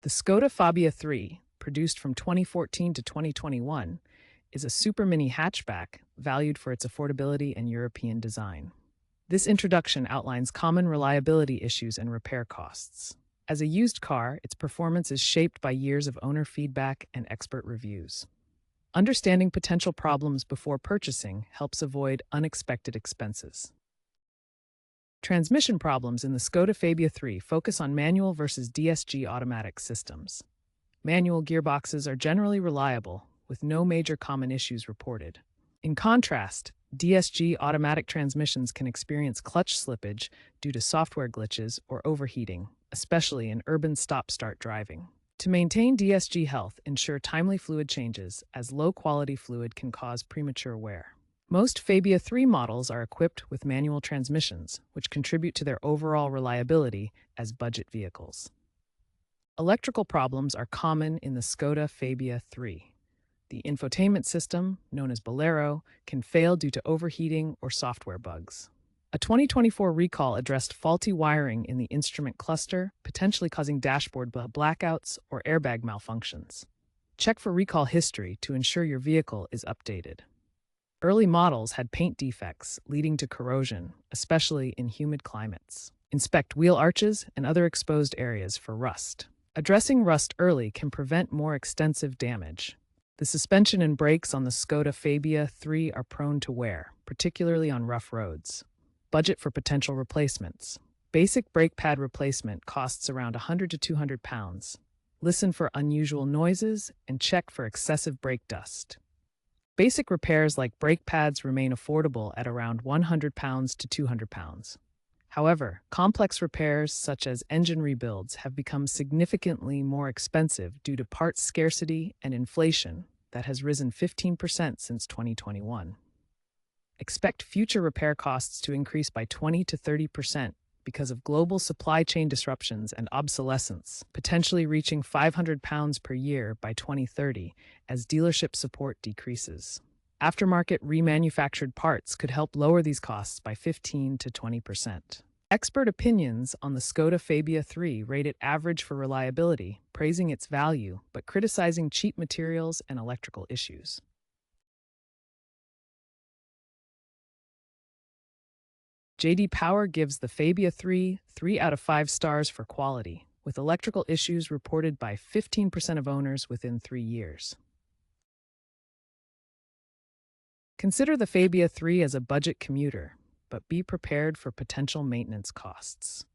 The Skoda Fabia III, produced from 2014 to 2021, is a super mini hatchback valued for its affordability and European design. This introduction outlines common reliability issues and repair costs. As a used car, its performance is shaped by years of owner feedback and expert reviews. Understanding potential problems before purchasing helps avoid unexpected expenses. Transmission problems in the Skoda Fabia III focus on manual versus DSG automatic systems. Manual gearboxes are generally reliable, with no major common issues reported. In contrast, DSG automatic transmissions can experience clutch slippage due to software glitches or overheating, especially in urban stop-start driving. To maintain DSG health, ensure timely fluid changes, as low-quality fluid can cause premature wear. Most Fabia 3 models are equipped with manual transmissions, which contribute to their overall reliability as budget vehicles. Electrical problems are common in the Skoda Fabia 3. The infotainment system, known as Bolero, can fail due to overheating or software bugs. A 2024 recall addressed faulty wiring in the instrument cluster, potentially causing dashboard blackouts or airbag malfunctions. Check for recall history to ensure your vehicle is updated. Early models had paint defects, leading to corrosion, especially in humid climates. Inspect wheel arches and other exposed areas for rust. Addressing rust early can prevent more extensive damage. The suspension and brakes on the Skoda Fabia 3 are prone to wear, particularly on rough roads. Budget for potential replacements. Basic brake pad replacement costs around £100 to £200. Listen for unusual noises and check for excessive brake dust. Basic repairs like brake pads remain affordable at around £100 to £200. However, complex repairs such as engine rebuilds have become significantly more expensive due to parts scarcity and inflation that has risen 15% since 2021. Expect future repair costs to increase by 20 to 30% because of global supply chain disruptions and obsolescence, potentially reaching £500 per year by 2030 as dealership support decreases. Aftermarket remanufactured parts could help lower these costs by 15 to 20%. Expert opinions on the Skoda Fabia 3 rate it average for reliability, praising its value but criticizing cheap materials and electrical issues. J.D. Power gives the Fabia 3 3 out of 5 stars for quality, with electrical issues reported by 15% of owners within 3 years. Consider the Fabia 3 as a budget commuter, but be prepared for potential maintenance costs.